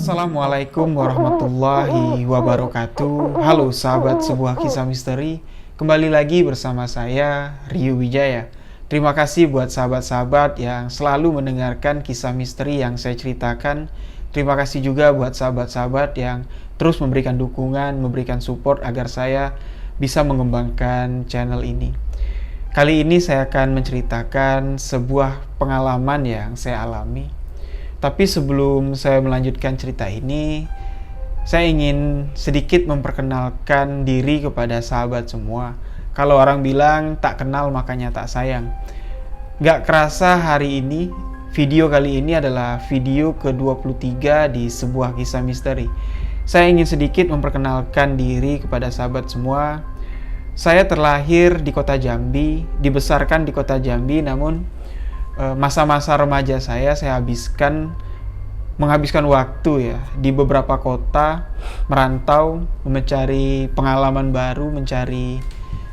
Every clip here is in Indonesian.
Assalamualaikum warahmatullahi wabarakatuh. Halo sahabat sebuah kisah misteri. Kembali lagi bersama saya, Rio Wijaya. Terima kasih buat sahabat-sahabat yang selalu mendengarkan kisah misteri yang saya ceritakan. Terima kasih juga buat sahabat-sahabat yang terus memberikan dukungan, memberikan support agar saya bisa mengembangkan channel ini. Kali ini saya akan menceritakan sebuah pengalaman yang saya alami. Tapi sebelum saya melanjutkan cerita ini, saya ingin sedikit memperkenalkan diri kepada sahabat semua. Kalau orang bilang tak kenal makanya tak sayang. Gak kerasa hari ini, video kali ini adalah video ke-23 di sebuah kisah misteri. Saya ingin sedikit memperkenalkan diri kepada sahabat semua. Saya terlahir di kota Jambi, dibesarkan di kota Jambi, namun masa-masa remaja saya menghabiskan waktu ya di beberapa kota, merantau, mencari pengalaman baru, mencari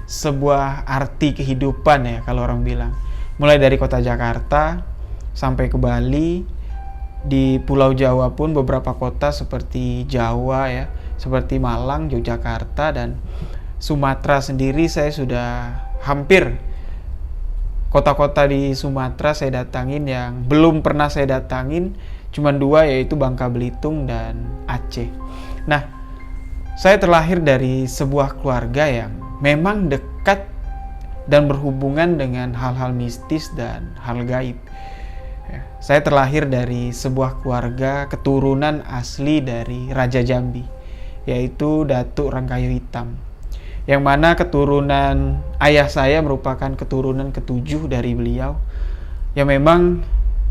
sebuah arti kehidupan ya kalau orang bilang. Mulai dari kota Jakarta sampai ke Bali, di Pulau Jawa pun beberapa kota seperti Jawa ya, seperti Malang, Yogyakarta, dan Sumatera sendiri saya sudah hampir. Kota-kota di Sumatera saya datangin, yang belum pernah saya datangin cuma dua, yaitu Bangka Belitung dan Aceh. Nah, saya terlahir dari sebuah keluarga yang memang dekat dan berhubungan dengan hal-hal mistis dan hal gaib. Saya terlahir dari sebuah keluarga keturunan asli dari Raja Jambi, yaitu Datuk Rangkayo Hitam, yang mana keturunan ayah saya merupakan keturunan ketujuh dari beliau. Yang memang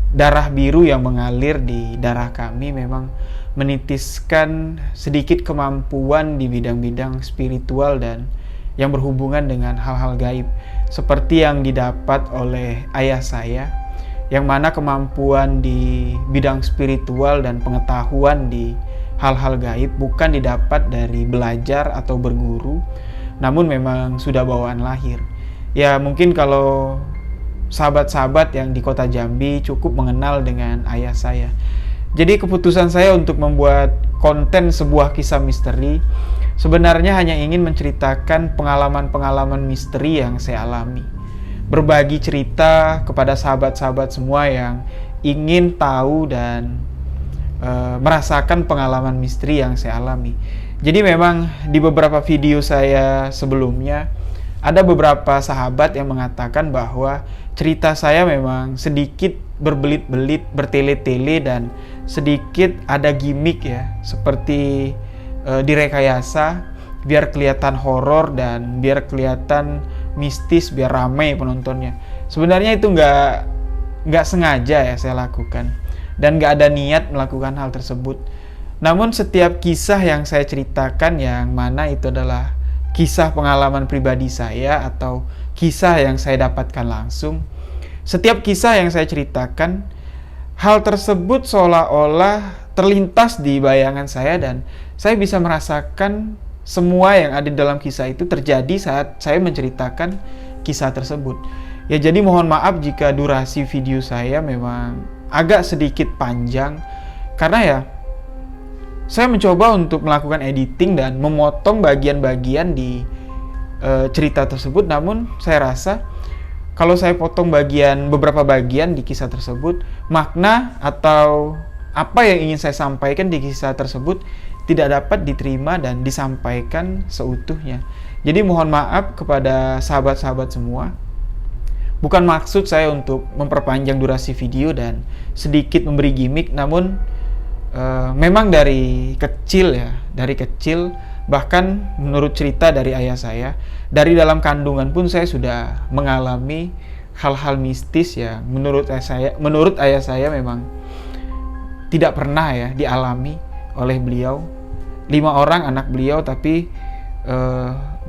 darah biru yang mengalir di darah kami memang menitiskan sedikit kemampuan di bidang-bidang spiritual dan yang berhubungan dengan hal-hal gaib, seperti yang didapat oleh ayah saya, yang mana kemampuan di bidang spiritual dan pengetahuan di hal-hal gaib bukan didapat dari belajar atau berguru, namun memang sudah bawaan lahir. Ya mungkin kalau sahabat-sahabat yang di kota Jambi cukup mengenal dengan ayah saya. Jadi keputusan saya untuk membuat konten sebuah kisah misteri sebenarnya hanya ingin menceritakan pengalaman-pengalaman misteri yang saya alami. Berbagi cerita kepada sahabat-sahabat semua yang ingin tahu dan merasakan pengalaman misteri yang saya alami. Jadi memang di beberapa video saya sebelumnya ada beberapa sahabat yang mengatakan bahwa cerita saya memang sedikit berbelit-belit, bertele-tele, dan sedikit ada gimmick ya, seperti direkayasa biar kelihatan horor dan biar kelihatan mistis, biar ramai penontonnya. Sebenarnya itu nggak sengaja ya saya lakukan, dan nggak ada niat melakukan hal tersebut. Namun setiap kisah yang saya ceritakan, yang mana itu adalah kisah pengalaman pribadi saya atau kisah yang saya dapatkan langsung, setiap kisah yang saya ceritakan, hal tersebut seolah-olah terlintas di bayangan saya dan saya bisa merasakan semua yang ada dalam kisah itu terjadi saat saya menceritakan kisah tersebut. Ya, jadi mohon maaf jika durasi video saya memang agak sedikit panjang, karena ya saya mencoba untuk melakukan editing dan memotong bagian-bagian di cerita tersebut. Namun saya rasa kalau saya potong beberapa bagian di kisah tersebut, makna atau apa yang ingin saya sampaikan di kisah tersebut tidak dapat diterima dan disampaikan seutuhnya. Jadi mohon maaf kepada sahabat-sahabat semua. Bukan maksud saya untuk memperpanjang durasi video dan sedikit memberi gimmick, namun memang dari kecil, bahkan menurut cerita dari ayah saya, dari dalam kandungan pun saya sudah mengalami hal-hal mistis yang menurut ayah saya memang tidak pernah ya dialami oleh beliau. 5 orang anak beliau, tapi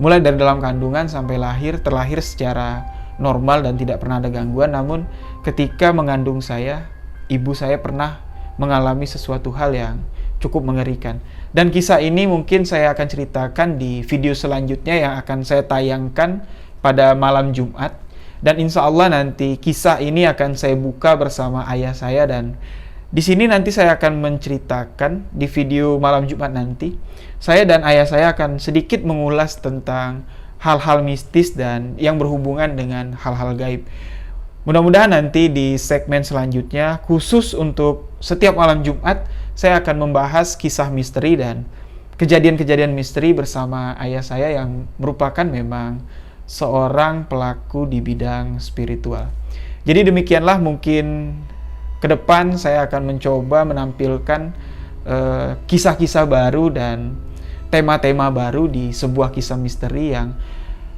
mulai dari dalam kandungan sampai terlahir secara normal dan tidak pernah ada gangguan. Namun ketika mengandung saya, ibu saya pernah mengalami sesuatu hal yang cukup mengerikan. Dan kisah ini mungkin saya akan ceritakan di video selanjutnya yang akan saya tayangkan pada malam Jumat. Dan insya Allah nanti kisah ini akan saya buka bersama ayah saya, dan Di sini nanti saya akan menceritakan di video malam Jumat nanti, saya dan ayah saya akan sedikit mengulas tentang hal-hal mistis dan yang berhubungan dengan hal-hal gaib. Mudah-mudahan nanti di segmen selanjutnya, khusus untuk setiap malam Jumat, saya akan membahas kisah misteri dan kejadian-kejadian misteri bersama ayah saya yang merupakan memang seorang pelaku di bidang spiritual. Jadi demikianlah, mungkin ke depan saya akan mencoba menampilkan kisah-kisah baru dan tema-tema baru di sebuah kisah misteri yang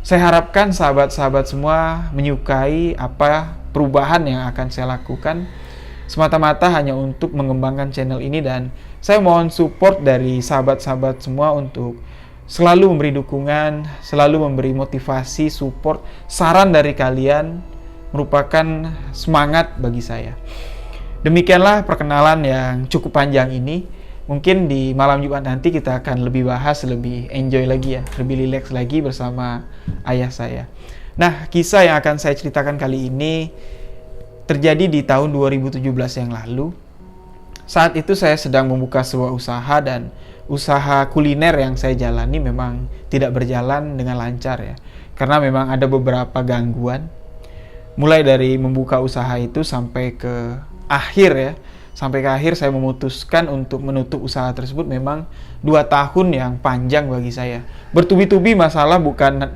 saya harapkan sahabat-sahabat semua menyukai apa perubahan yang akan saya lakukan, semata-mata hanya untuk mengembangkan channel ini. Dan saya mohon support dari sahabat-sahabat semua untuk selalu memberi dukungan, selalu memberi motivasi, support, saran dari kalian merupakan semangat bagi saya. Demikianlah perkenalan yang cukup panjang ini. Mungkin di malam Jumat nanti kita akan lebih bahas, lebih enjoy lagi ya, lebih relax lagi bersama ayah saya. Nah, kisah yang akan saya ceritakan kali ini terjadi di tahun 2017 yang lalu. Saat itu saya sedang membuka sebuah usaha, dan usaha kuliner yang saya jalani memang tidak berjalan dengan lancar ya. Karena memang ada beberapa gangguan. Mulai dari membuka usaha itu sampai ke akhir ya. Sampai ke akhir saya memutuskan untuk menutup usaha tersebut. Memang 2 tahun yang panjang bagi saya. Bertubi-tubi masalah, bukan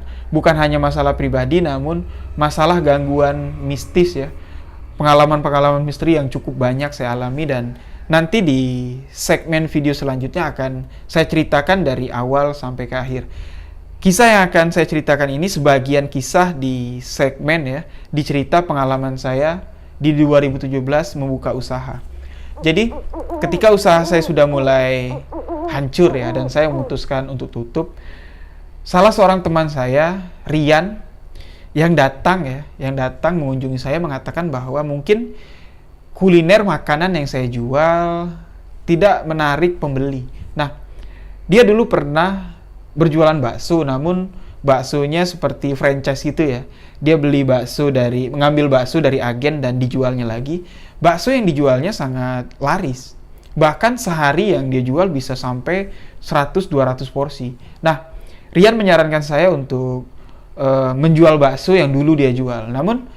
hanya masalah pribadi, namun masalah gangguan mistis ya. Pengalaman-pengalaman misteri yang cukup banyak saya alami, dan nanti di segmen video selanjutnya akan saya ceritakan dari awal sampai ke akhir. Kisah yang akan saya ceritakan ini sebagian kisah di segmen ya, di cerita pengalaman saya di 2017 membuka usaha. Jadi ketika usaha saya sudah mulai hancur ya, dan saya memutuskan untuk tutup, salah seorang teman saya, Rian, yang datang mengunjungi saya, mengatakan bahwa mungkin kuliner makanan yang saya jual tidak menarik pembeli. Nah, dia dulu pernah berjualan bakso, namun baksonya seperti franchise gitu ya. Dia mengambil bakso dari agen dan dijualnya lagi. Bakso yang dijualnya sangat laris. Bahkan sehari yang dia jual bisa sampai 100-200 porsi. Nah, Rian menyarankan saya untuk menjual bakso yang dulu dia jual. Namun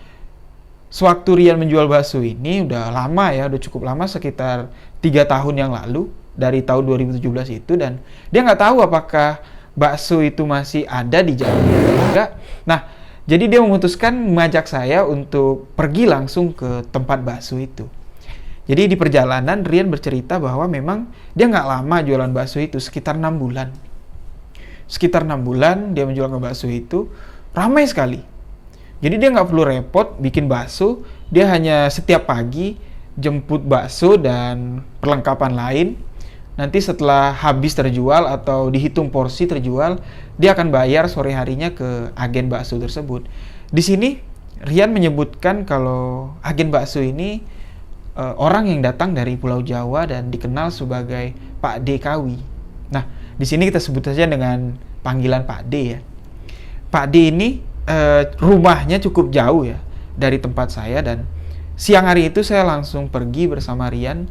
sewaktu Rian menjual bakso ini udah lama ya, udah cukup lama, sekitar 3 tahun yang lalu, dari tahun 2017 itu, dan dia nggak tahu apakah bakso itu masih ada di jalannya atau enggak. Nah, jadi dia memutuskan mengajak saya untuk pergi langsung ke tempat bakso itu. Jadi di perjalanan Rian bercerita bahwa memang dia nggak lama jualan bakso itu, sekitar 6 bulan. Sekitar 6 bulan dia menjual bakso itu, ramai sekali. Jadi dia nggak perlu repot bikin bakso, dia hanya setiap pagi jemput bakso dan perlengkapan lain. Nanti setelah habis terjual atau dihitung porsi terjual, dia akan bayar sore harinya ke agen bakso tersebut. Di sini Rian menyebutkan kalau agen bakso ini orang yang datang dari Pulau Jawa dan dikenal sebagai Pak D Kawi. Nah, di sini kita sebut saja dengan panggilan Pak D ya. Pak D ini rumahnya cukup jauh ya dari tempat saya, dan siang hari itu saya langsung pergi bersama Rian.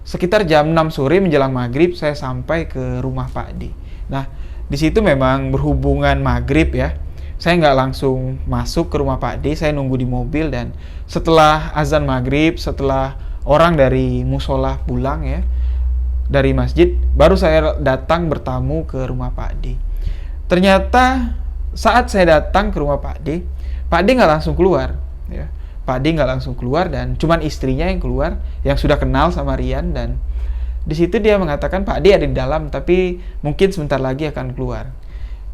Sekitar jam 6 sore menjelang maghrib saya sampai ke rumah Pak D. Nah, di situ memang berhubungan maghrib ya. Saya nggak langsung masuk ke rumah Pak D, saya nunggu di mobil, dan setelah azan maghrib, setelah orang dari musola pulang ya, dari masjid, baru saya datang bertamu ke rumah Pak D. Ternyata saat saya datang ke rumah Pak D nggak langsung keluar ya. Pak D nggak langsung keluar, dan cuman istrinya yang keluar, yang sudah kenal sama Rian. Dan di situ dia mengatakan Pak D ada di dalam, tapi mungkin sebentar lagi akan keluar.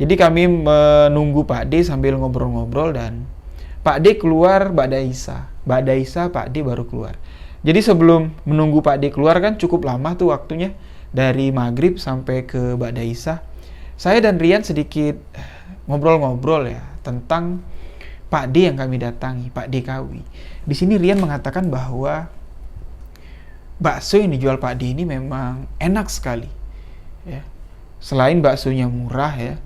Jadi kami menunggu Pak D sambil ngobrol-ngobrol, dan Pak D keluar ba'da Isya, Pak D baru keluar. Jadi sebelum menunggu Pak D keluar kan cukup lama tuh waktunya, dari maghrib sampai ke ba'da Isya. Saya dan Rian sedikit ngobrol-ngobrol ya tentang Pak D yang kami datangi, Pak D Kawi. Di sini Rian mengatakan bahwa bakso yang dijual Pak D ini memang enak sekali. Ya. Selain baksonya murah ya,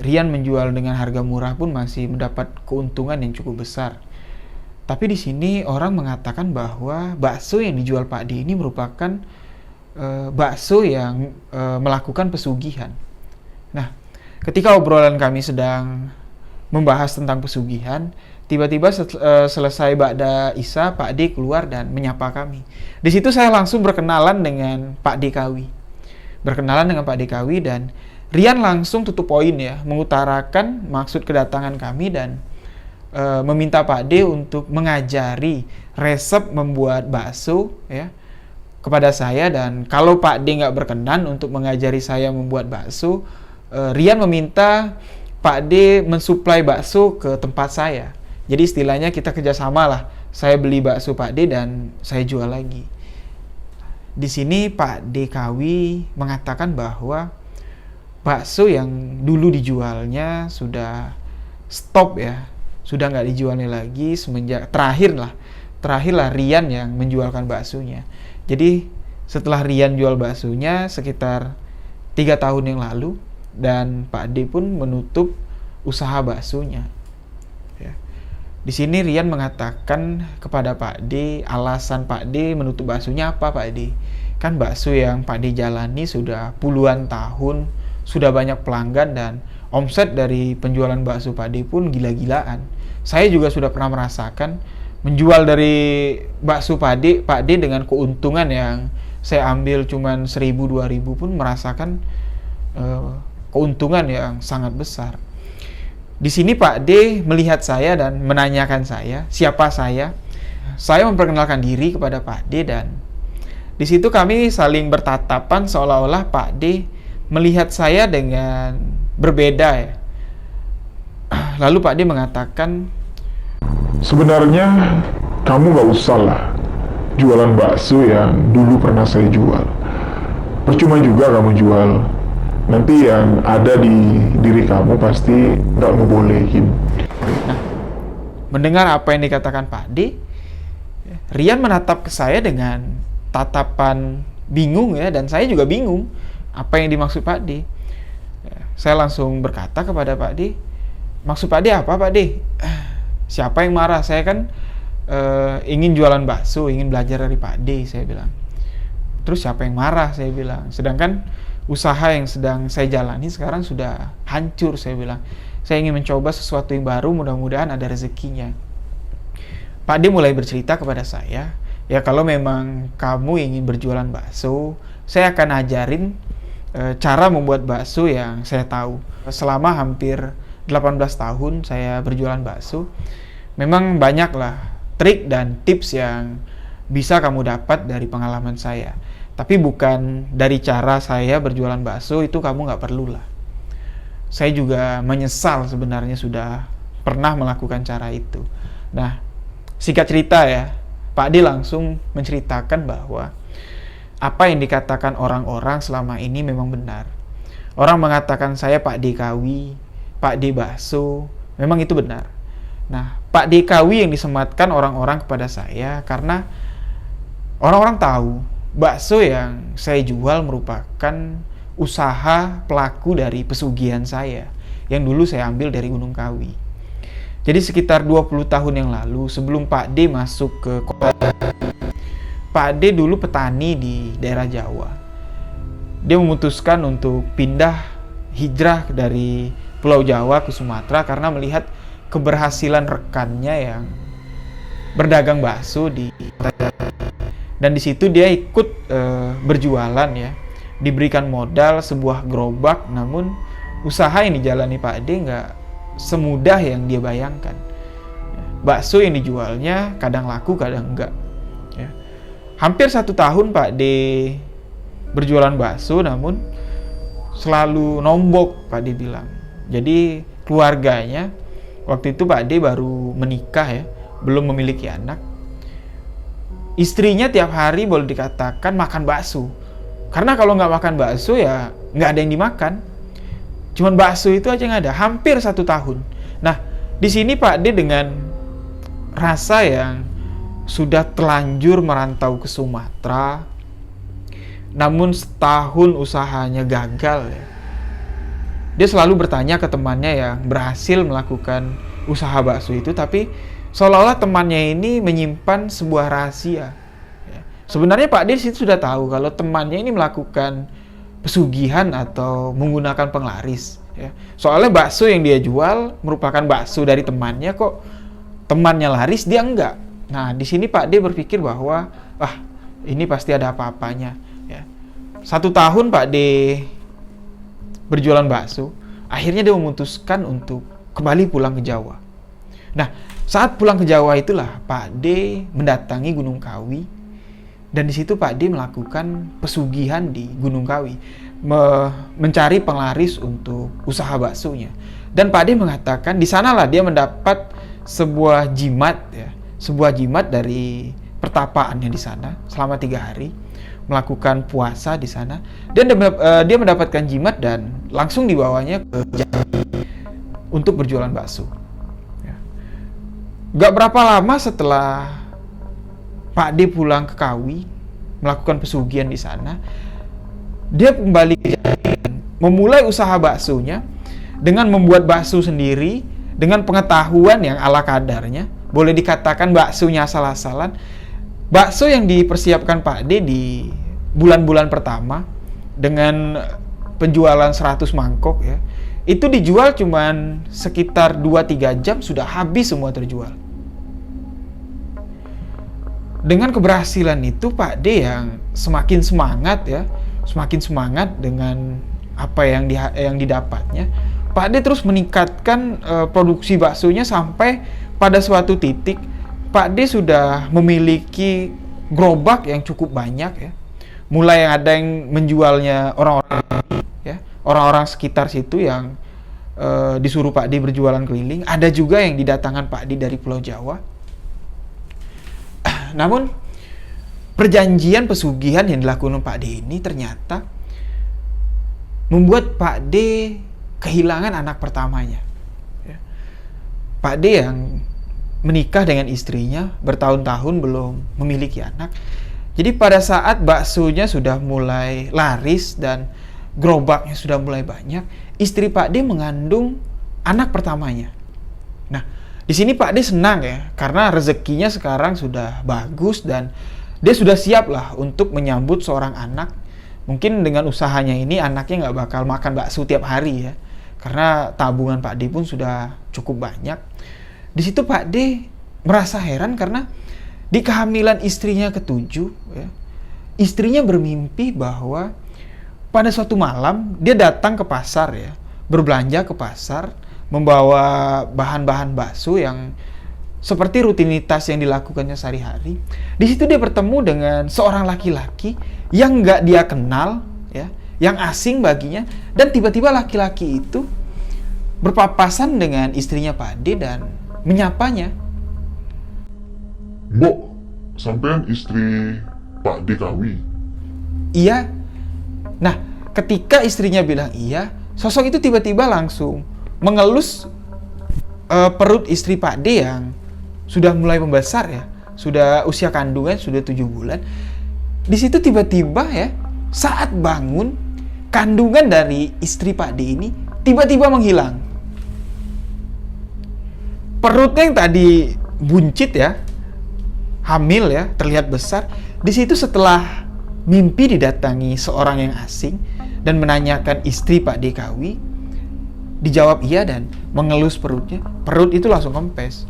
Rian menjual dengan harga murah pun masih mendapat keuntungan yang cukup besar. Tapi di sini orang mengatakan bahwa bakso yang dijual Pak D ini merupakan bakso yang melakukan pesugihan. Nah, ketika obrolan kami sedang membahas tentang pesugihan, tiba-tiba selesai Ba'da Isya, Pak D keluar dan menyapa kami. Di situ saya langsung berkenalan dengan Pak D Kawi. Dan Rian langsung tutup poin ya, mengutarakan maksud kedatangan kami dan meminta Pak D untuk mengajari resep membuat bakso ya kepada saya, dan kalau Pak D nggak berkenan untuk mengajari saya membuat bakso, Rian meminta Pak D mensuplai bakso ke tempat saya. Jadi istilahnya kita kerjasama lah. Saya beli bakso Pak D dan saya jual lagi. Di sini Pak D Kawi mengatakan bahwa bakso yang dulu dijualnya sudah stop ya, sudah nggak dijualnya lagi semenjak terakhirlah Rian yang menjualkan baksonya. Jadi setelah Rian jual baksonya sekitar 3 tahun yang lalu, dan Pak D pun menutup usaha baksonya. Ya. Di sini Rian mengatakan kepada Pak D, alasan Pak D menutup baksonya apa Pak D? Kan bakso yang Pak D jalani sudah puluhan tahun, sudah banyak pelanggan, dan omset dari penjualan bakso Pak D pun gila-gilaan. Saya juga sudah pernah merasakan menjual dari bakso Pak D dengan keuntungan yang saya ambil cuman 1.000-2.000 pun merasakan keuntungan yang sangat besar. Di sini Pak D melihat saya dan menanyakan saya, siapa saya. Saya memperkenalkan diri kepada Pak D, dan di situ kami saling bertatapan seolah-olah Pak D melihat saya dengan berbeda ya. Lalu Pak D mengatakan, sebenarnya kamu gak usah lah jualan bakso yang dulu pernah saya jual. Percuma juga kamu jual. Nanti yang ada di diri kamu pasti gak ngebolehin. Nah, mendengar apa yang dikatakan Pak D, Rian menatap ke saya dengan tatapan bingung ya, dan saya juga bingung apa yang dimaksud Pak D. Saya langsung berkata kepada Pak D, maksud Pak D apa Pak D? Siapa yang marah? Saya kan ingin jualan bakso, ingin belajar dari Pak D, saya bilang. Terus siapa yang marah? Saya bilang. Sedangkan usaha yang sedang saya jalani sekarang sudah hancur, saya bilang. Saya ingin mencoba sesuatu yang baru, mudah-mudahan ada rezekinya. Pak D mulai bercerita kepada saya, ya kalau memang kamu ingin berjualan bakso, saya akan ajarin cara membuat bakso yang saya tahu. Selama hampir 18 tahun saya berjualan bakso, memang banyaklah trik dan tips yang bisa kamu dapat dari pengalaman saya. Tapi bukan dari cara saya berjualan bakso, itu kamu nggak perlu lah. Saya juga menyesal sebenarnya sudah pernah melakukan cara itu. Nah, singkat cerita ya, Pak D langsung menceritakan bahwa apa yang dikatakan orang-orang selama ini memang benar. Orang mengatakan saya Pak D Kawi, Pak D Bakso, memang itu benar. Nah, Pak D Kawi yang disematkan orang-orang kepada saya karena orang-orang tahu bakso yang saya jual merupakan usaha pelaku dari pesugihan saya yang dulu saya ambil dari Gunung Kawi. Jadi sekitar 20 tahun yang lalu, sebelum Pak D masuk ke kota, Pak D dulu petani di daerah Jawa. Dia memutuskan untuk pindah hijrah dari Pulau Jawa ke Sumatera karena melihat keberhasilan rekannya yang berdagang bakso di kota Jawa. Dan di situ dia ikut berjualan ya, diberikan modal sebuah gerobak, namun usaha yang dijalani Pak D nggak semudah yang dia bayangkan. Bakso yang dijualnya kadang laku, kadang enggak. Ya. Hampir 1 tahun Pak D berjualan bakso, namun selalu nombok, Pak D bilang. Jadi keluarganya, waktu itu Pak D baru menikah ya, belum memiliki anak. Istrinya tiap hari boleh dikatakan makan bakso. Karena kalau nggak makan bakso ya nggak ada yang dimakan. Cuman bakso itu aja yang ada, hampir 1 tahun. Nah, di sini Pak D dengan rasa yang sudah telanjur merantau ke Sumatera, namun setahun usahanya gagal ya. Dia selalu bertanya ke temannya yang berhasil melakukan usaha bakso itu, tapi seolah-olah temannya ini menyimpan sebuah rahasia. Ya. Sebenarnya Pak D di situ sudah tahu kalau temannya ini melakukan pesugihan atau menggunakan penglaris. Ya. Soalnya bakso yang dia jual merupakan bakso dari temannya, kok temannya laris dia enggak. Nah di sini Pak D berpikir bahwa ini pasti ada apa-apanya. Ya. 1 tahun Pak D berjualan bakso, akhirnya dia memutuskan untuk kembali pulang ke Jawa. Nah, saat pulang ke Jawa itulah Pak D mendatangi Gunung Kawi, dan di situ Pak D melakukan pesugihan di Gunung Kawi, mencari penglaris untuk usaha baksonya. Dan Pak D mengatakan di sanalah dia mendapat sebuah jimat, ya, sebuah jimat dari pertapaannya di sana selama 3 hari, melakukan puasa di sana, dan dia mendapatkan jimat dan langsung dibawanya ke Jambi untuk berjualan bakso. Gak berapa lama setelah Pak D pulang ke Kawi, melakukan pesugihan di sana, dia kembali ke Jambi, memulai usaha baksonya dengan membuat bakso sendiri dengan pengetahuan yang ala kadarnya. Boleh dikatakan baksonya asal-asalan. Bakso yang dipersiapkan Pak D di bulan-bulan pertama dengan penjualan 100 mangkok, ya, itu dijual cuman sekitar 2-3 jam sudah habis semua terjual. Dengan keberhasilan itu Pak D yang semakin semangat, ya, semakin semangat dengan apa yang didapatnya. Pak D terus meningkatkan produksi baksonya sampai pada suatu titik Pak D sudah memiliki gerobak yang cukup banyak, ya. Mulai yang ada yang menjualnya orang-orang sekitar situ yang disuruh Pak D berjualan keliling. Ada juga yang didatangkan Pak D dari Pulau Jawa. Namun perjanjian pesugihan yang dilakukan Pak D ini ternyata membuat Pak D kehilangan anak pertamanya. Ya. Pak D yang menikah dengan istrinya bertahun-tahun belum memiliki anak. Jadi pada saat baksonya sudah mulai laris dan gerobaknya sudah mulai banyak, istri Pak D mengandung anak pertamanya. Nah, di sini Pak D senang, ya, karena rezekinya sekarang sudah bagus dan dia sudah siap lah untuk menyambut seorang anak. Mungkin dengan usahanya ini anaknya nggak bakal makan bakso tiap hari, ya, karena tabungan Pak D pun sudah cukup banyak. Di situ Pak D merasa heran karena di kehamilan istrinya ke-7, ya, istrinya bermimpi bahwa pada suatu malam dia datang ke pasar, ya, berbelanja ke pasar, membawa bahan-bahan bakso yang seperti rutinitas yang dilakukannya sehari-hari. Di situ dia bertemu dengan seorang laki-laki yang nggak dia kenal, ya, yang asing baginya, dan tiba-tiba laki-laki itu berpapasan dengan istrinya Pak D dan menyapanya. Mbok, sampean istri Pak D Kawi? Iya. Nah, ketika istrinya bilang iya, sosok itu tiba-tiba langsung mengelus perut istri Pak D yang sudah mulai membesar, ya, sudah usia kandungan sudah 7 bulan. Di situ tiba-tiba, ya, saat bangun, kandungan dari istri Pak D ini tiba-tiba menghilang. Perutnya yang tadi buncit, ya, hamil, ya, terlihat besar. Di situ setelah mimpi didatangi seorang yang asing dan menanyakan istri Pak D Kawi, dijawab iya dan mengelus perutnya. Perut itu langsung kempes.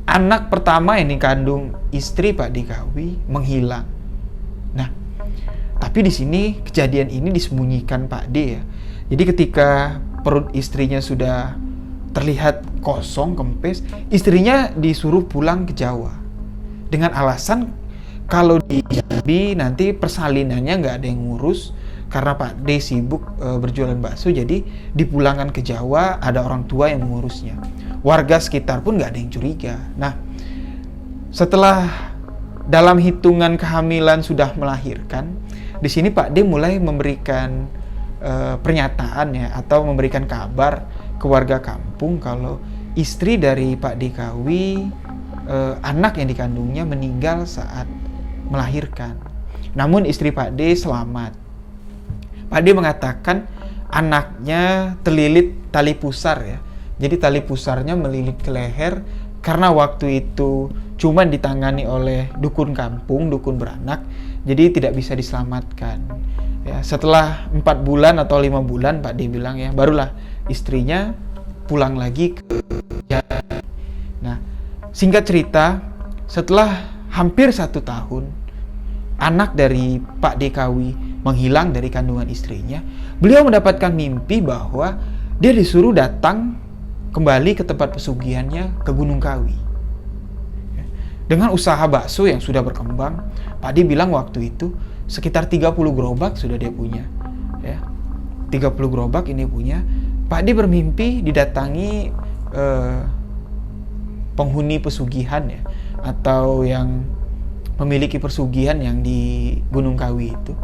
Anak pertama yang dikandung istri Pak D Kawi menghilang. Nah, tapi di sini kejadian ini disembunyikan Pak D, ya. Jadi ketika perut istrinya sudah terlihat kosong, kempes, istrinya disuruh pulang ke Jawa dengan alasan kalau di Jambi nanti persalinannya nggak ada yang ngurus karena Pak D sibuk berjualan bakso, jadi dipulangkan ke Jawa, ada orang tua yang mengurusnya. Warga sekitar pun nggak ada yang curiga. Nah, setelah dalam hitungan kehamilan sudah melahirkan, di sini Pak D mulai memberikan pernyataan, ya, atau memberikan kabar ke warga kampung kalau istri dari Pak D Kawi, anak yang dikandungnya meninggal saat melahirkan. Namun istri Pak D selamat. Pak D mengatakan anaknya terlilit tali pusar, ya. Jadi tali pusarnya melilit ke leher karena waktu itu cuma ditangani oleh dukun kampung, dukun beranak, jadi tidak bisa diselamatkan. Ya, setelah 4 bulan atau 5 bulan Pak D bilang ya, barulah istrinya pulang lagi ke Jambi. Nah, singkat cerita, setelah hampir 1 tahun anak dari Pak D Kawi menghilang dari kandungan istrinya, beliau mendapatkan mimpi bahwa dia disuruh datang kembali ke tempat pesugihannya ke Gunung Kawi. Dengan usaha bakso yang sudah berkembang, Pak D bilang waktu itu sekitar 30 gerobak sudah dia punya. Ya, 30 gerobak ini punya. Pak D bermimpi didatangi penghuni pesugihan ya, atau yang memiliki pesugihan yang di Gunung Kawi itu.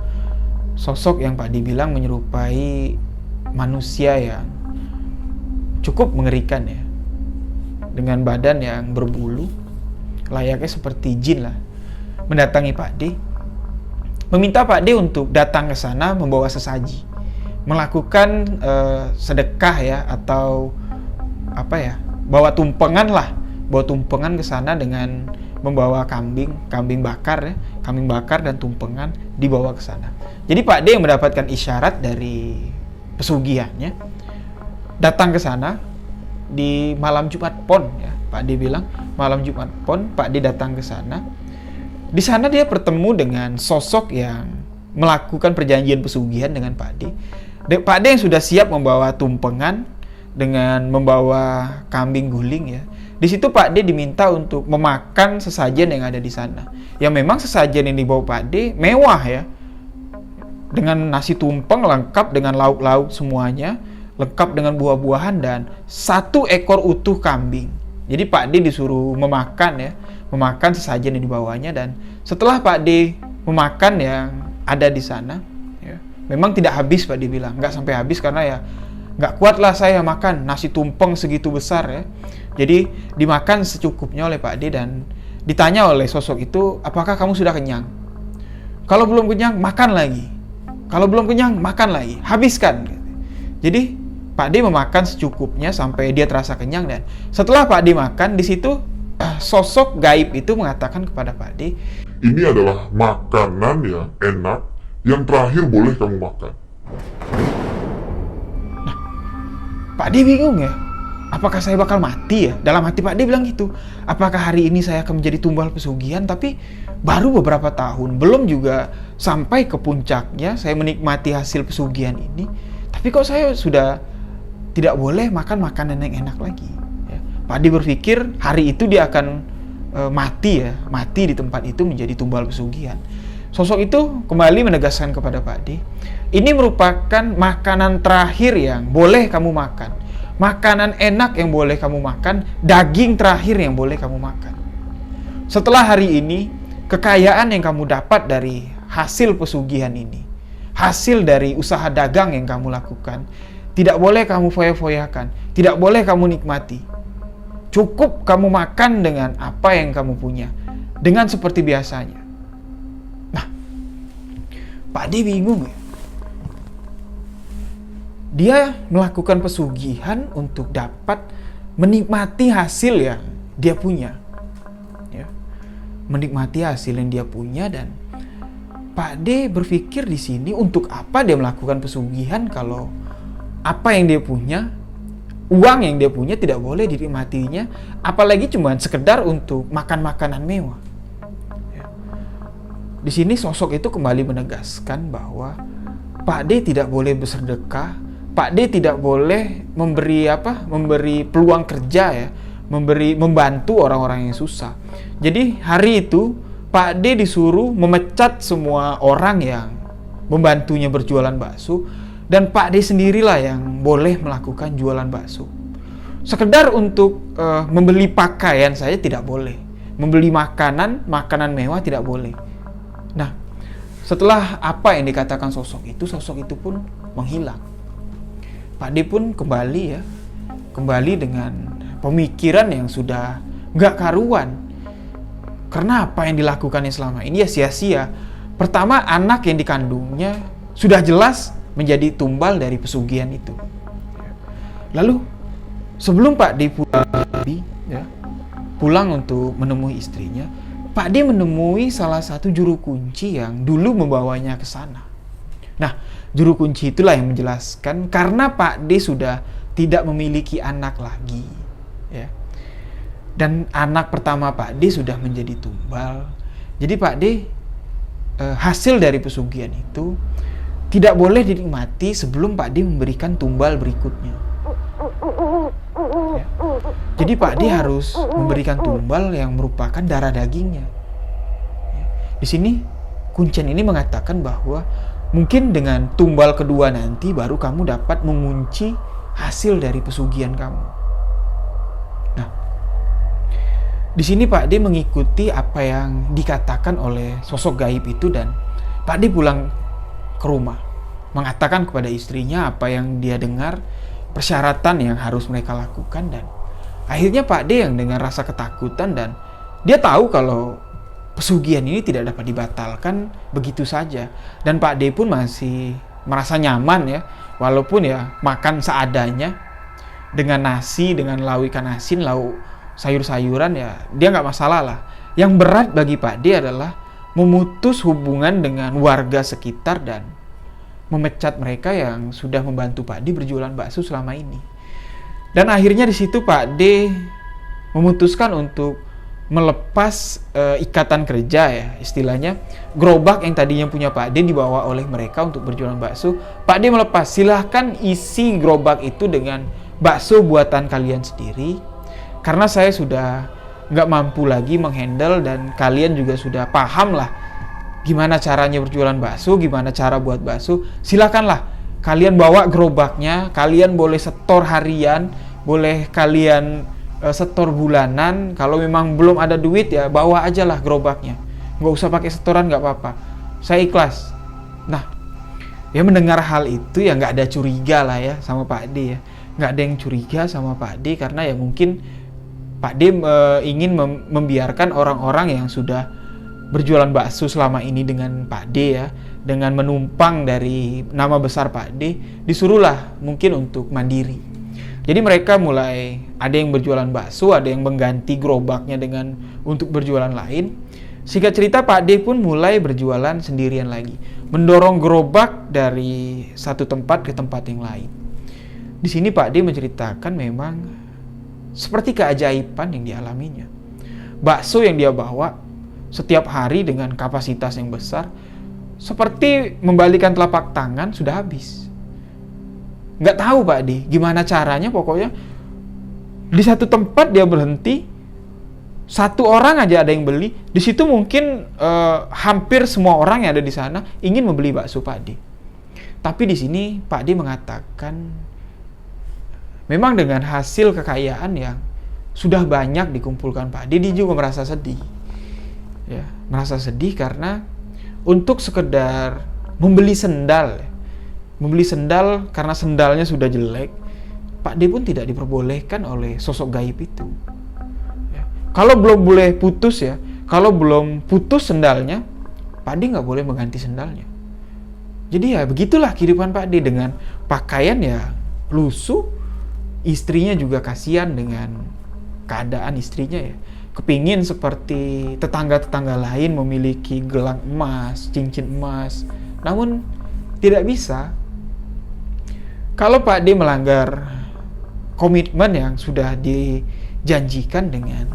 Sosok yang Pak D bilang menyerupai manusia yang cukup mengerikan ya, dengan badan yang berbulu, layaknya seperti jin lah. Mendatangi Pak D, meminta Pak D untuk datang ke sana membawa sesaji, melakukan sedekah ya, atau apa ya, bawa tumpengan ke sana dengan membawa kambing bakar ya, kambing bakar dan tumpengan dibawa ke sana. Jadi Pak D yang mendapatkan isyarat dari pesugihannya datang ke sana di malam Jumat Pon ya. Pak D bilang malam Jumat Pon Pak D datang ke sana. Di sana dia bertemu dengan sosok yang melakukan perjanjian pesugihan dengan Pak D. Pak D yang sudah siap membawa tumpengan dengan membawa kambing guling ya. Di situ Pak D diminta untuk memakan sesajen yang ada di sana. Ya memang sesajen yang dibawa Pak D mewah ya. Dengan nasi tumpeng lengkap dengan lauk-lauk semuanya, lengkap dengan buah-buahan dan 1 ekor utuh kambing. Jadi Pak D disuruh memakan sesajen yang dibawanya, dan setelah Pak D memakan yang ada di sana, ya, memang tidak habis Pak D bilang, nggak sampai habis karena ya nggak kuat lah saya makan nasi tumpeng segitu besar ya. Jadi dimakan secukupnya oleh Pak D dan ditanya oleh sosok itu, apakah kamu sudah kenyang? Kalau belum kenyang, makan lagi. Kalau belum kenyang, makan lagi. Habiskan. Jadi Pak D memakan secukupnya sampai dia terasa kenyang, dan setelah Pak D makan, di situ sosok gaib itu mengatakan kepada Pak D, Ini adalah makanan yang enak yang terakhir boleh kamu makan. Nah, Pak D bingung ya. Apakah saya bakal mati ya? Dalam hati Pak D bilang gitu. Apakah hari ini saya akan menjadi tumbal pesugihan? Tapi baru beberapa tahun, belum juga sampai ke puncaknya saya menikmati hasil pesugihan ini. Tapi kok saya sudah tidak boleh makan makanan yang enak lagi ya. Pak D berpikir hari itu dia akan mati di tempat itu menjadi tumbal pesugihan. Sosok itu kembali menegaskan kepada Pak D, ini merupakan makanan terakhir yang boleh kamu makan, makanan enak yang boleh kamu makan, daging terakhir yang boleh kamu makan. Setelah hari ini, kekayaan yang kamu dapat dari hasil pesugihan ini, hasil dari usaha dagang yang kamu lakukan, tidak boleh kamu foya-foyakan, tidak boleh kamu nikmati. Cukup kamu makan dengan apa yang kamu punya, dengan seperti biasanya. Nah, Pak D bingung ya. Dia melakukan pesugihan untuk dapat menikmati hasil yang dia punya. Ya. Menikmati hasil yang dia punya, dan Pak D berpikir di sini untuk apa dia melakukan pesugihan kalau apa yang dia punya, uang yang dia punya tidak boleh dinikmatinya, apalagi cuma sekedar untuk makan makanan mewah. Ya. Di sini sosok itu kembali menegaskan bahwa Pak D tidak boleh bersedekah, Pak D tidak boleh memberi peluang kerja ya, membantu orang-orang yang susah. Jadi hari itu Pak D disuruh memecat semua orang yang membantunya berjualan bakso, dan Pak D sendirilah yang boleh melakukan jualan bakso. Sekedar untuk membeli pakaian saja tidak boleh, membeli makanan mewah tidak boleh. Nah, setelah apa yang dikatakan sosok itu pun menghilang. Pak D pun kembali dengan pemikiran yang sudah nggak karuan. Karena apa yang dilakukannya selama ini ya sia-sia. Pertama, anak yang dikandungnya sudah jelas menjadi tumbal dari pesugihan itu. Lalu sebelum Pak D pulang ya, pulang untuk menemui istrinya, Pak D menemui salah satu juru kunci yang dulu membawanya ke sana. Nah, juru kunci itulah yang menjelaskan karena Pak D sudah tidak memiliki anak lagi, ya. Dan anak pertama Pak D sudah menjadi tumbal. Jadi Pak D hasil dari pesugihan itu tidak boleh dinikmati sebelum Pak D memberikan tumbal berikutnya. Ya. Jadi Pak D harus memberikan tumbal yang merupakan darah dagingnya. Ya. Di sini kuncen ini mengatakan bahwa mungkin dengan tumbal kedua nanti baru kamu dapat mengunci hasil dari pesugihan kamu. Nah, di sini Pak D mengikuti apa yang dikatakan oleh sosok gaib itu dan Pak D pulang ke rumah, mengatakan kepada istrinya apa yang dia dengar, persyaratan yang harus mereka lakukan, dan akhirnya Pak D yang dengan rasa ketakutan dan dia tahu kalau pesugihan ini tidak dapat dibatalkan begitu saja, dan Pak D pun masih merasa nyaman ya, walaupun ya makan seadanya dengan nasi, dengan lauk ikan asin, lauk sayur-sayuran, ya dia nggak masalah lah. Yang berat bagi Pak D adalah memutus hubungan dengan warga sekitar dan memecat mereka yang sudah membantu Pak D berjualan bakso selama ini. Dan akhirnya di situ Pak D memutuskan untuk melepas ikatan kerja ya, istilahnya gerobak yang tadinya punya Pak D dibawa oleh mereka untuk berjualan bakso. Pak D melepas, silahkan isi gerobak itu dengan bakso buatan kalian sendiri, karena saya sudah nggak mampu lagi menghandle dan kalian juga sudah paham lah gimana caranya berjualan bakso, gimana cara buat bakso. Silakanlah kalian bawa gerobaknya, kalian boleh setor harian, boleh kalian setor bulanan. Kalau memang belum ada duit ya bawa aja lah gerobaknya, nggak usah pakai setoran, nggak apa-apa, saya ikhlas. Nah, ya mendengar hal itu ya nggak ada curiga lah ya sama Pak D ya, nggak ada yang curiga sama Pak D karena ya mungkin Pak D ingin membiarkan orang-orang yang sudah berjualan bakso selama ini dengan Pak D ya, dengan menumpang dari nama besar Pak D, disuruhlah mungkin untuk mandiri. Jadi mereka mulai ada yang berjualan bakso, ada yang mengganti gerobaknya dengan untuk berjualan lain. Singkat cerita Pak D pun mulai berjualan sendirian lagi, mendorong gerobak dari satu tempat ke tempat yang lain. Di sini Pak D menceritakan memang seperti keajaiban yang dialaminya. Bakso yang dia bawa setiap hari dengan kapasitas yang besar, seperti membalikan telapak tangan sudah habis. Nggak tahu Pak D gimana caranya, pokoknya di satu tempat dia berhenti, satu orang aja ada yang beli. Di situ mungkin hampir semua orang yang ada di sana ingin membeli bakso Pak D. Tapi di sini Pak D mengatakan memang dengan hasil kekayaan yang sudah banyak dikumpulkan Pak D, dia juga merasa sedih. Ya, merasa sedih karena untuk sekedar membeli sendal karena sendalnya sudah jelek, Pak D pun tidak diperbolehkan oleh sosok gaib itu. Ya. Kalau belum boleh putus ya, kalau belum putus sendalnya, Pak D nggak boleh mengganti sendalnya. Jadi ya begitulah kehidupan Pak D, dengan pakaian ya lusuh, istrinya juga kasihan dengan keadaan istrinya ya. Kepingin seperti tetangga-tetangga lain memiliki gelang emas, cincin emas, namun tidak bisa. Kalau Pak D melanggar komitmen yang sudah dijanjikan dengan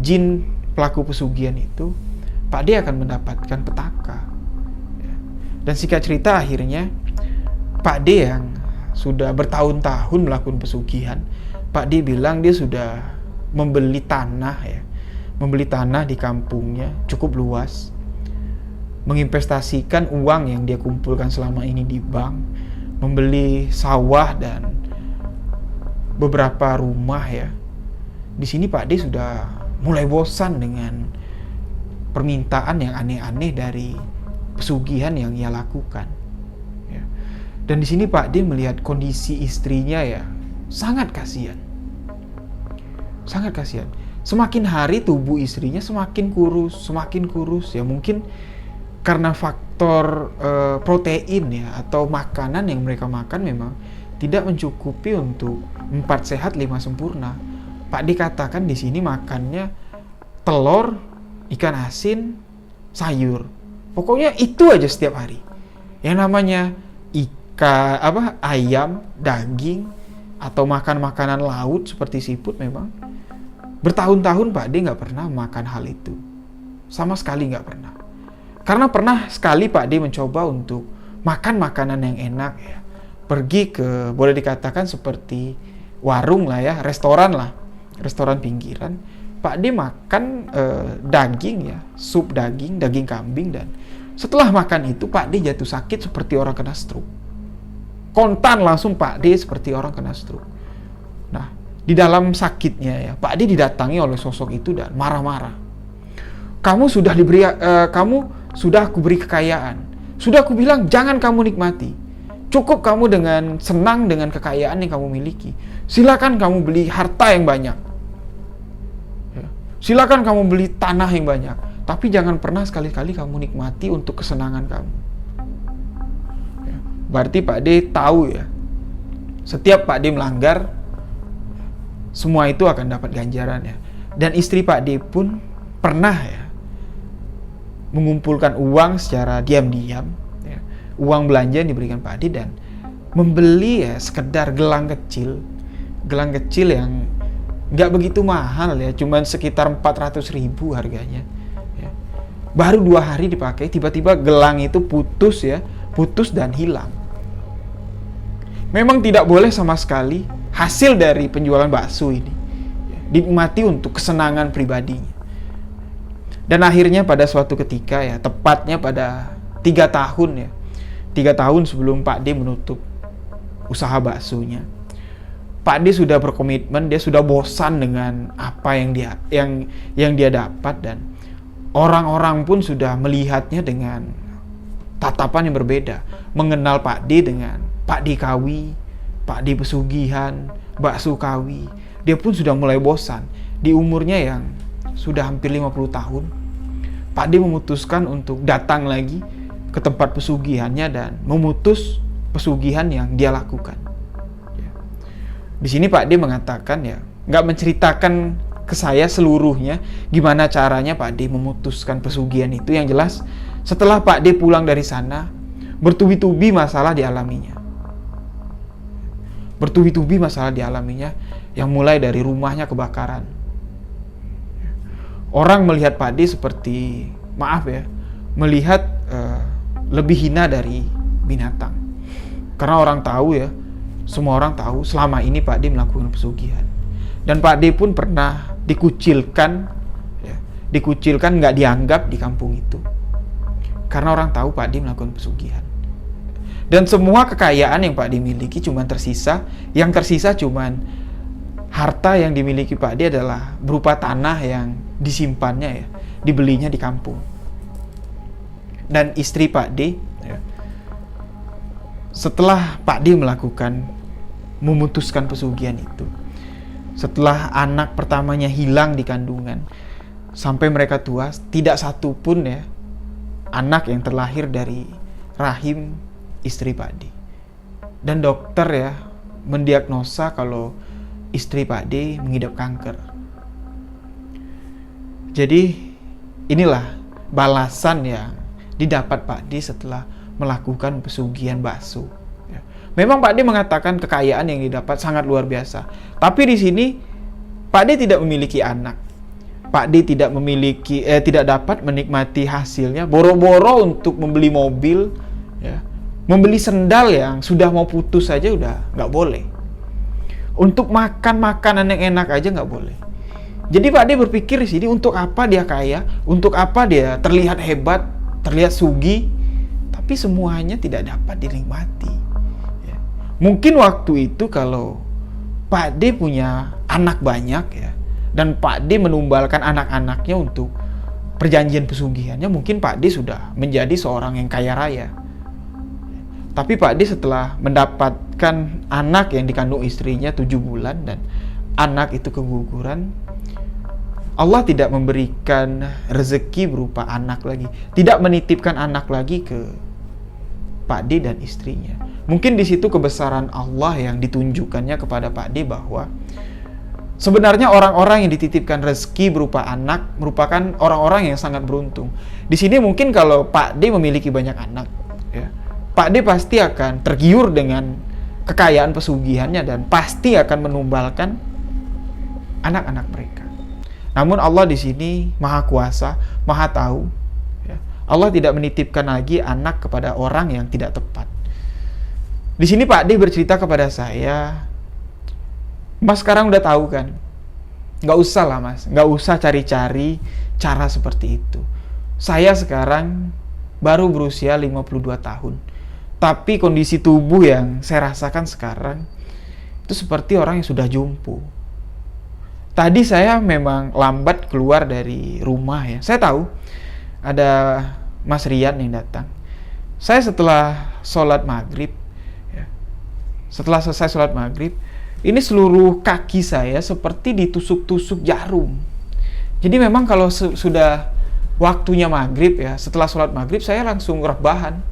jin pelaku pesugihan itu, Pak D akan mendapatkan petaka. Dan singkat cerita akhirnya Pak D yang sudah bertahun-tahun melakukan pesugihan, Pak D bilang dia sudah membeli tanah ya, membeli tanah di kampungnya cukup luas, menginvestasikan uang yang dia kumpulkan selama ini di bank, membeli sawah dan beberapa rumah ya. Di sini Pak D sudah mulai bosan dengan permintaan yang aneh-aneh dari pesugihan yang ia lakukan. Ya. Dan di sini Pak D melihat kondisi istrinya ya sangat kasihan. Sangat kasihan. Semakin hari tubuh istrinya semakin kurus ya, mungkin karena faktor protein ya atau makanan yang mereka makan memang tidak mencukupi untuk 4 sehat 5 sempurna. Pak D katakan di sini makannya telur, ikan asin, sayur. Pokoknya itu aja setiap hari. Yang namanya ayam, daging, atau makan makanan laut seperti seafood memang bertahun-tahun Pak D nggak pernah makan hal itu. Sama sekali nggak pernah. Karena pernah sekali Pak D mencoba untuk makan makanan yang enak ya. Pergi ke, boleh dikatakan seperti warung lah ya, restoran pinggiran. Pak D makan daging ya, sup daging kambing, dan setelah makan itu Pak D jatuh sakit seperti orang kena stroke. Kontan langsung Pak D seperti orang kena stroke. Nah, di dalam sakitnya ya, Pak D didatangi oleh sosok itu dan marah-marah. Kamu sudah aku beri kekayaan. Sudah aku bilang jangan kamu nikmati. Cukup kamu dengan senang dengan kekayaan yang kamu miliki. Silakan kamu beli harta yang banyak. Silakan kamu beli tanah yang banyak, tapi jangan pernah sekali-kali kamu nikmati untuk kesenangan kamu. Ya, berarti Pak D tahu ya, setiap Pak D melanggar, semua itu akan dapat ganjaran ya. Dan istri Pak D pun pernah ya mengumpulkan uang secara diam-diam, ya, uang belanja yang diberikan Pak D, dan membeli ya sekedar gelang kecil yang nggak begitu mahal ya, cuman sekitar 400.000 harganya ya. Baru 2 hari dipakai, tiba-tiba gelang itu putus dan hilang. Memang tidak boleh sama sekali hasil dari penjualan bakso ini ya, dinikmati untuk kesenangan pribadinya. Dan akhirnya pada suatu ketika ya, tepatnya pada 3 tahun sebelum Pak D menutup usaha baksonya, Pak D sudah berkomitmen, dia sudah bosan dengan apa yang dia dapat, dan orang-orang pun sudah melihatnya dengan tatapan yang berbeda, mengenal Pak D dengan Pak D Kawi, Pak D pesugihan, bakso Kawi. Dia pun sudah mulai bosan. Di umurnya yang sudah hampir 50 tahun, Pak D memutuskan untuk datang lagi ke tempat pesugihannya dan memutus pesugihan yang dia lakukan. Di sini Pak D mengatakan ya, nggak menceritakan ke saya seluruhnya gimana caranya Pak D memutuskan pesugihan itu. Yang jelas setelah Pak D pulang dari sana, bertubi-tubi masalah dialaminya. Yang mulai dari rumahnya kebakaran. Orang melihat Pak D seperti, melihat lebih hina dari binatang. Karena semua orang tahu selama ini Pak D melakukan pesugihan. Dan Pak D pun pernah dikucilkan, nggak dianggap di kampung itu. Karena orang tahu Pak D melakukan pesugihan. Dan semua kekayaan yang Pak D miliki yang tersisa cuman harta yang dimiliki Pak D adalah berupa tanah yang disimpannya ya, dibelinya di kampung. Dan istri Pak D ya, setelah Pak D memutuskan pesugihan itu, setelah anak pertamanya hilang di kandungan sampai mereka tua, tidak satu pun ya anak yang terlahir dari rahim istri Pak D. Dan dokter ya mendiagnosa kalau istri Pak D mengidap kanker. Jadi inilah balasan yang didapat Pak D setelah melakukan pesugihan bakso. Memang Pak D mengatakan kekayaan yang didapat sangat luar biasa. Tapi di sini Pak D tidak memiliki anak. Pak D tidak dapat menikmati hasilnya. Boro-boro untuk membeli mobil, ya, membeli sendal yang sudah mau putus saja udah nggak boleh. Untuk makan makanan yang enak aja nggak boleh. Jadi Pak D berpikir di sini, untuk apa dia kaya, untuk apa dia terlihat hebat, terlihat sugih, tapi semuanya tidak dapat dinikmati. Mungkin waktu itu kalau Pak D punya anak banyak ya, dan Pak D menumbalkan anak-anaknya untuk perjanjian pesugihannya, mungkin Pak D sudah menjadi seorang yang kaya raya. Tapi Pak D setelah mendapatkan anak yang dikandung istrinya 7 bulan dan anak itu keguguran, Allah tidak memberikan rezeki berupa anak lagi, tidak menitipkan anak lagi ke Pak D dan istrinya. Mungkin di situ kebesaran Allah yang ditunjukkannya kepada Pak D, bahwa Sebenarnya orang-orang yang dititipkan rezeki berupa anak merupakan orang-orang yang sangat beruntung. Di sini mungkin kalau Pak D memiliki banyak anak, ya, Pak D pasti akan tergiur dengan kekayaan pesugihannya dan pasti akan menumbalkan anak-anak mereka. Namun Allah di sini Maha Kuasa, Maha Tahu. Ya. Allah tidak menitipkan lagi anak kepada orang yang tidak tepat. Di sini Pak D bercerita kepada saya, Mas sekarang udah tahu kan? Nggak usah lah Mas, nggak usah cari-cari cara seperti itu. Saya sekarang baru berusia 52 tahun. Tapi kondisi tubuh yang saya rasakan sekarang itu seperti orang yang sudah jompo. Tadi saya memang lambat keluar dari rumah ya. Saya tahu ada Mas Rian yang datang. Saya setelah sholat maghrib, ya, setelah selesai sholat maghrib, ini seluruh kaki saya seperti ditusuk-tusuk jarum. Jadi memang kalau sudah waktunya maghrib ya, setelah sholat maghrib saya langsung rebahan.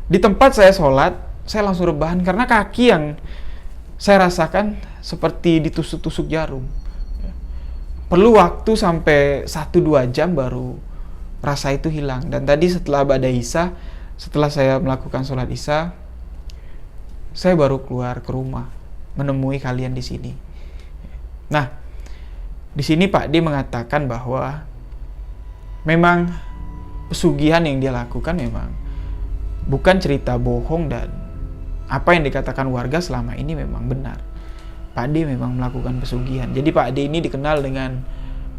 Di tempat saya sholat, saya langsung rebahan karena kaki yang saya rasakan seperti ditusuk-tusuk jarum. Perlu waktu sampai 1-2 jam baru rasa itu hilang. Dan tadi setelah ba'da Isya, setelah saya melakukan sholat Isya, saya baru keluar ke rumah menemui kalian di sini. Nah, di sini Pak D mengatakan bahwa memang pesugihan yang dia lakukan memang bukan cerita bohong dan apa yang dikatakan warga selama ini memang benar. Pak D memang melakukan pesugihan. Jadi Pak D ini dikenal dengan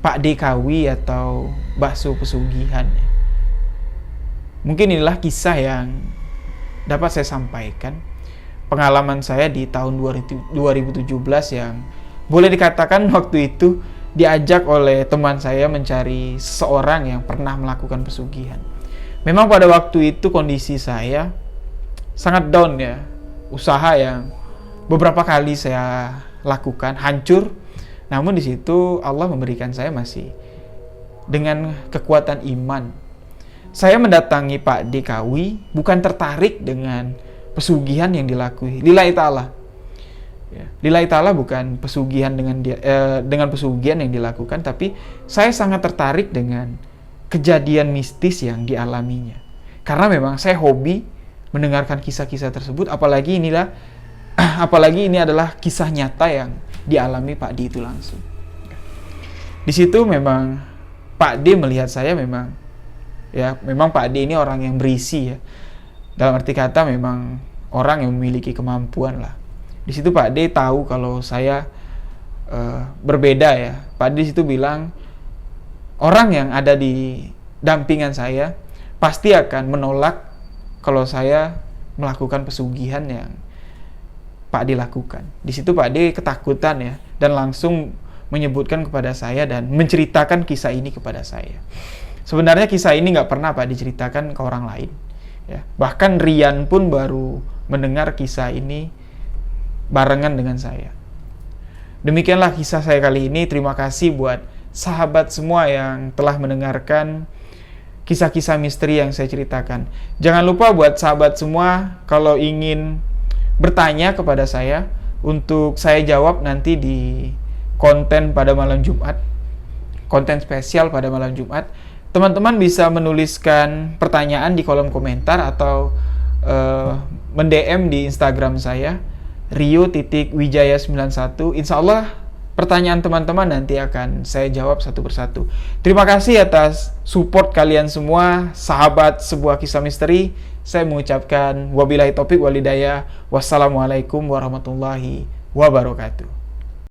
Pak D Kawi atau bakso pesugihan. Mungkin inilah kisah yang dapat saya sampaikan. Pengalaman saya di tahun 2017 yang boleh dikatakan waktu itu diajak oleh teman saya mencari seseorang yang pernah melakukan pesugihan. Memang pada waktu itu kondisi saya sangat down ya. Usaha yang beberapa kali saya lakukan hancur. Namun di situ Allah memberikan saya masih dengan kekuatan iman. Saya mendatangi Pak D Kawi bukan tertarik dengan pesugihan yang dilakui lillahi ta'ala. Ya, lillahi ta'ala bukan pesugihan dengan pesugihan yang dilakukan, tapi saya sangat tertarik dengan kejadian mistis yang dialaminya. Karena memang saya hobi mendengarkan kisah-kisah tersebut, apalagi ini adalah kisah nyata yang dialami Pak D itu langsung. Di situ memang Pak D melihat saya memang Pak D ini orang yang berisi ya. Dalam arti kata memang orang yang memiliki kemampuan lah. Di situ Pak D tahu kalau saya berbeda ya. Pak D di situ bilang orang yang ada di dampingan saya pasti akan menolak kalau saya melakukan pesugihan yang Pak D lakukan. Di situ Pak D ketakutan ya dan langsung menyebutkan kepada saya dan menceritakan kisah ini kepada saya. Sebenarnya kisah ini nggak pernah Pak diceritakan ke orang lain. Ya, bahkan Rian pun baru mendengar kisah ini barengan dengan saya. Demikianlah kisah saya kali ini. Terima kasih buat sahabat semua yang telah mendengarkan kisah-kisah misteri yang saya ceritakan. Jangan lupa buat sahabat semua kalau ingin bertanya kepada saya untuk saya jawab nanti di konten pada malam Jumat, konten spesial pada malam Jumat. Teman-teman bisa menuliskan pertanyaan di kolom komentar atau mend-DM di Instagram saya rio.wijaya91. Insya Allah pertanyaan teman-teman nanti akan saya jawab satu persatu. Terima kasih atas support kalian semua, sahabat sebuah kisah misteri. Saya mengucapkan wabillahi taufik walhidayah. Wassalamualaikum warahmatullahi wabarakatuh.